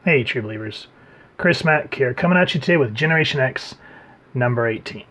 Hey, true believers. Chris Mack here, coming at you today with Generation X number 18.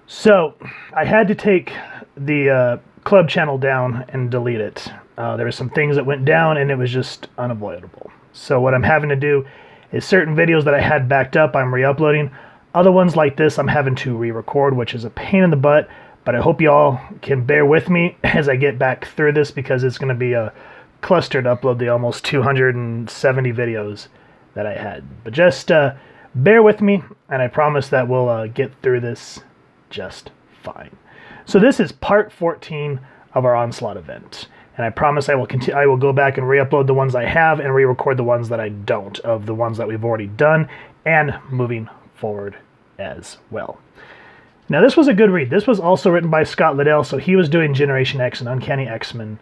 So, I had to take the club channel down and delete it. There were some things that went down and it was just unavoidable. So what I'm having to do is certain videos that I had backed up, I'm re-uploading. Other ones like this, I'm having to re-record, which is a pain in the butt. But I hope you all can bear with me as I get back through this, because it's going to be a cluster to upload the almost 270 videos that I had. But just bear with me, and I promise that we'll get through this just fine. So this is part 14 of our Onslaught event, and I promise I will continue. I will go back and re-upload the ones I have and re-record the ones that I don't, of the ones that we've already done, and moving forward as well. Now this was a good read. This was also written by Scott Lobdell, so he was doing Generation X and Uncanny X-Men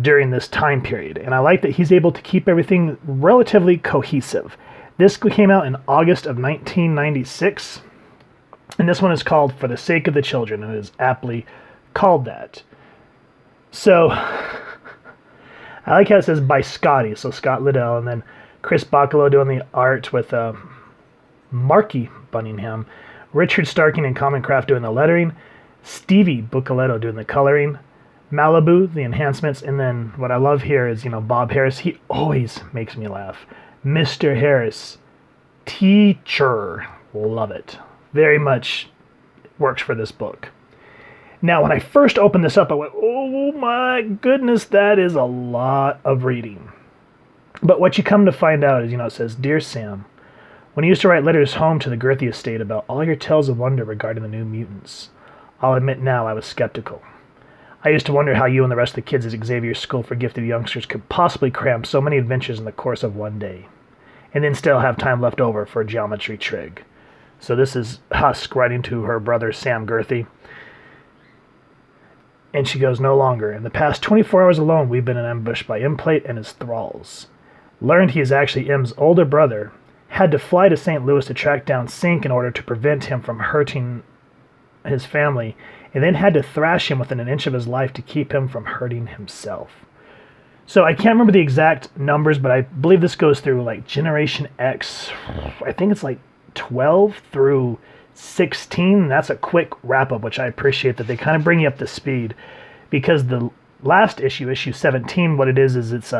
during this time period, and I like that he's able to keep everything relatively cohesive. This came out in August of 1996, and this one is called For the Sake of the Children, and it is aptly called that. So, I like how it says by Scotty, so Scott Lobdell, and then Chris Bachalo doing the art with Mark Buckingham, Richard Starkings and Comicraft doing the lettering, Steve Buccellato doing the coloring, Malibu, the enhancements, and then what I love here is, Bob Harris. He always makes me laugh. Mr. Harris, teacher, love it. Very much works for this book. Now, when I first opened this up, I went, oh my goodness, that is a lot of reading. But what you come to find out is, it says, Dear Sam, when you used to write letters home to the Girthy estate about all your tales of wonder regarding the new mutants, I'll admit now I was skeptical. I used to wonder how you and the rest of the kids at Xavier's School for Gifted Youngsters could possibly cram so many adventures in the course of one day, and then still have time left over for a geometry trig. So this is Husk writing to her brother Sam Girthy. And she goes, no longer. In the past 24 hours alone, we've been ambushed by M-Plate and his thralls. Learned he is actually M's older brother. Had to fly to St. Louis to track down Synch in order to prevent him from hurting his family, and then had to thrash him within an inch of his life to keep him from hurting himself. So I can't remember the exact numbers, but I believe this goes through like Generation X. I think it's like 12 through 16. That's a quick wrap-up, which I appreciate that they kind of bring you up to speed, because the last issue, issue 17, what it is it's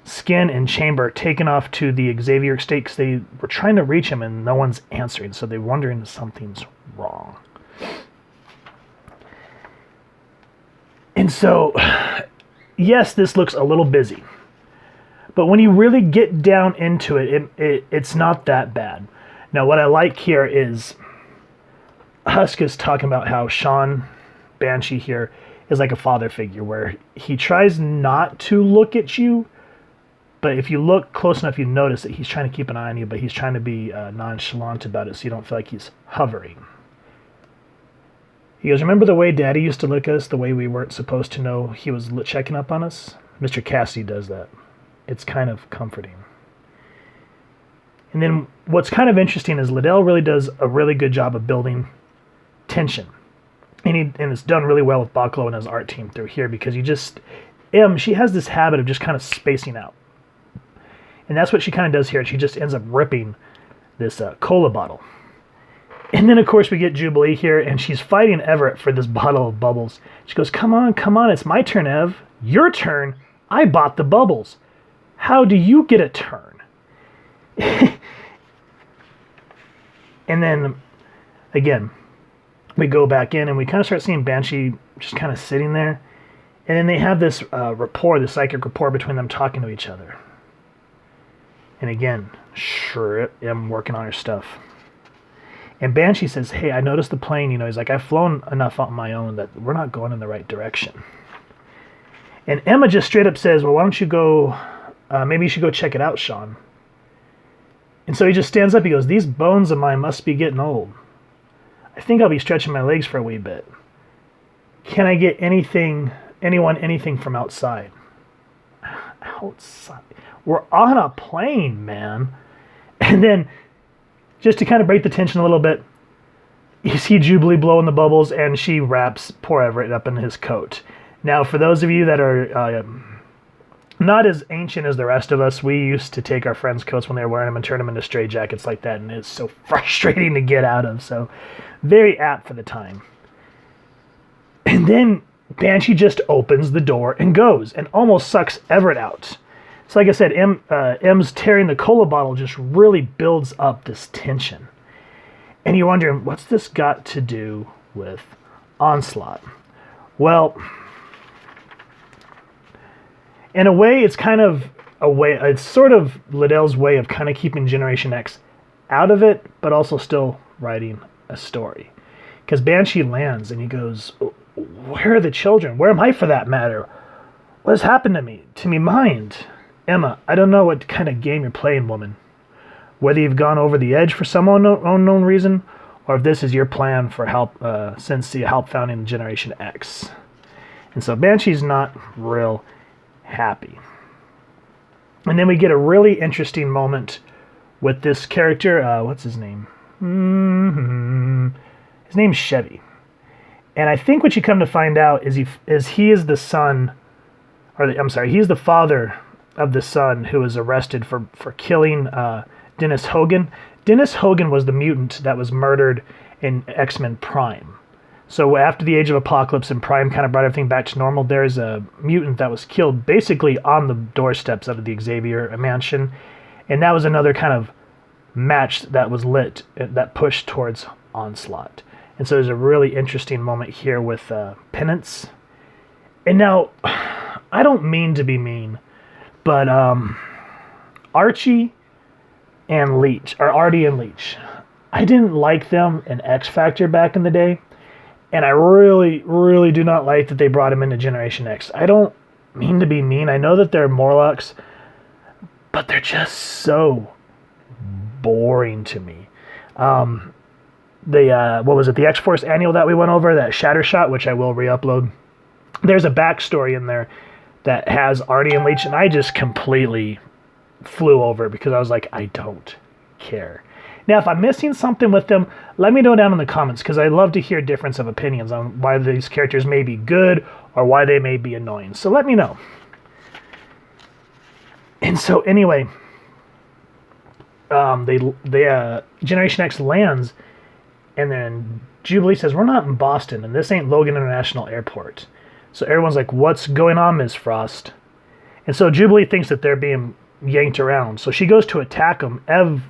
Skin and Chamber taken off to the Xavier estate because they were trying to reach him and no one's answering, so they're wondering if something's wrong. And so, yes, this looks a little busy, but when you really get down into it, it's not that bad. Now, what I like here is Husk is talking about how Sean Banshee here is like a father figure, where he tries not to look at you, but if you look close enough, you notice that he's trying to keep an eye on you, but he's trying to be nonchalant about it so you don't feel like he's hovering. He goes, remember the way Daddy used to look at us, the way we weren't supposed to know he was checking up on us? Mr. Cassidy does that. It's kind of comforting. And then what's kind of interesting is Lobdell really does a really good job of building tension. And it's done really well with Bachalo and his art team through here, because she has this habit of just kind of spacing out. And that's what she kind of does here. She just ends up ripping this cola bottle. And then, of course, we get Jubilee here, and she's fighting Everett for this bottle of bubbles. She goes, come on, it's my turn, Ev. Your turn? I bought the bubbles. How do you get a turn? And then, again, we go back in, and we kind of start seeing Banshee just kind of sitting there. And then they have this rapport, this psychic rapport between them talking to each other. And again, sure, I'm working on her stuff. And Banshee says, hey, I noticed the plane, he's like, I've flown enough on my own that we're not going in the right direction. And Emma just straight up says, well, why don't you go, maybe you should go check it out, Sean. And so he just stands up, he goes, these bones of mine must be getting old. I think I'll be stretching my legs for a wee bit. Can I get anyone anything from outside? Outside? We're on a plane, man. And then, just to kind of break the tension a little bit, you see Jubilee blowing the bubbles, and she wraps poor Everett up in his coat. Now, for those of you that are not as ancient as the rest of us. We used to take our friends' coats when they were wearing them and turn them into stray jackets like that, and it's so frustrating to get out of. So very apt for the time. And then Banshee just opens the door and goes and almost sucks Everett out. So like I said, M's tearing the cola bottle just really builds up this tension. And you're wondering, what's this got to do with Onslaught? Well, in a way, it's sort of Lobdell's way of kind of keeping Generation X out of it, but also still writing a story. Because Banshee lands and he goes, where are the children? Where am I for that matter? What has happened to me? To me mind? Emma, I don't know what kind of game you're playing, woman. Whether you've gone over the edge for some unknown reason, or if this is your plan for help since you helped founding Generation X. And so Banshee's not real happy. And then we get a really interesting moment with this character. What's his name? His name's Chevy. And I think what you come to find out is he is the son, he's the father of the son who was arrested for killing Dennis Hogan. Dennis Hogan was the mutant that was murdered in X-Men Prime. So after the Age of Apocalypse and Prime kind of brought everything back to normal, there's a mutant that was killed basically on the doorsteps of the Xavier mansion. And that was another kind of match that was lit, that pushed towards Onslaught. And so there's a really interesting moment here with Penance. And now, I don't mean to be mean, but Archie and Leech, or Artie and Leech, I didn't like them in X Factor back in the day. And I really, really do not like that they brought him into Generation X. I don't mean to be mean. I know that they're Morlocks, but they're just so boring to me. The X-Force annual that we went over, that Shatter Shot, which I will re-upload, there's a backstory in there that has Artie and Leech, and I just completely flew over because I was like, I don't care. Now, if I'm missing something with them, let me know down in the comments, because I love to hear difference of opinions on why these characters may be good or why they may be annoying. So let me know. And so anyway, Generation X lands, and then Jubilee says, we're not in Boston, and this ain't Logan International Airport. So everyone's like, what's going on, Ms. Frost? And so Jubilee thinks that they're being yanked around. So she goes to attack them. Ev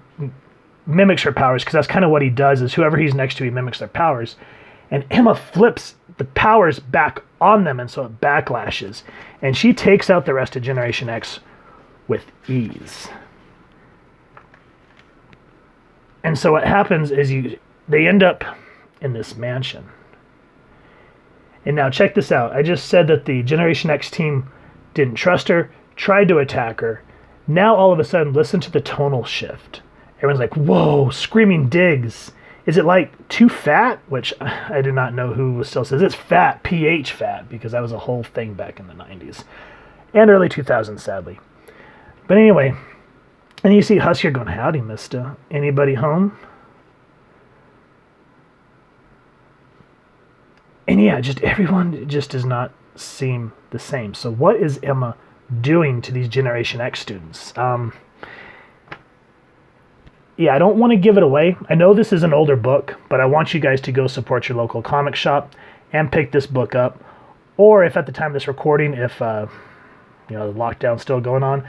mimics her powers, because that's kind of what he does, is whoever he's next to, he mimics their powers. And Emma flips the powers back on them, and so it backlashes. And she takes out the rest of Generation X with ease. And so what happens is they end up in this mansion. And now check this out. I just said that the Generation X team didn't trust her, tried to attack her. Now all of a sudden, listen to the tonal shift. Everyone's like, whoa, screaming digs. Is it like too fat? Which I do not know who still says it's fat, PH fat, because that was a whole thing back in the 90s. And early 2000s, sadly. But anyway, and you see Husk here going, howdy, mister. Anybody home? And yeah, just everyone just does not seem the same. So what is Emma doing to these Generation X students? Yeah, I don't want to give it away. I know this is an older book, but I want you guys to go support your local comic shop and pick this book up. Or if at the time of this recording, if the lockdown's still going on,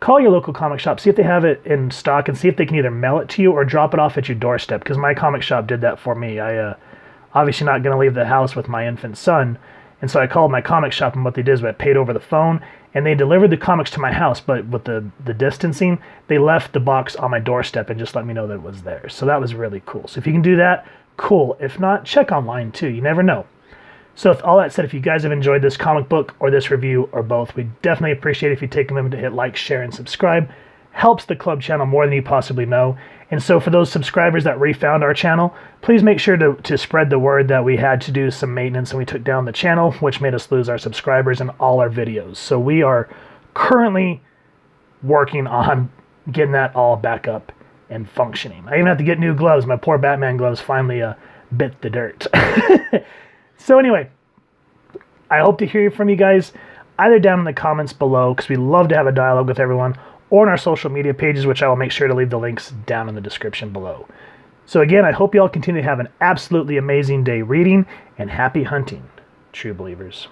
call your local comic shop, see if they have it in stock, and see if they can either mail it to you or drop it off at your doorstep, because my comic shop did that for me. I obviously not going to leave the house with my infant son, and so I called my comic shop, and what they did is I paid over the phone, and they delivered the comics to my house, but with the distancing, they left the box on my doorstep and just let me know that it was there. So that was really cool. So if you can do that, cool. If not, check online too. You never know. So with all that said, if you guys have enjoyed this comic book or this review or both, we'd definitely appreciate it if you take a moment to hit like, share, and subscribe. Helps the club channel more than you possibly know. And so for those subscribers that refound our channel, please make sure to spread the word that we had to do some maintenance and we took down the channel, which made us lose our subscribers in all our videos. So we are currently working on getting that all back up and functioning. I even have to get new gloves. My poor Batman gloves finally bit the dirt. So anyway, I hope to hear from you guys. either down in the comments below, because we love to have a dialogue with everyone, or on our social media pages, which I will make sure to leave the links down in the description below. So again, I hope you all continue to have an absolutely amazing day reading, and happy hunting, true believers.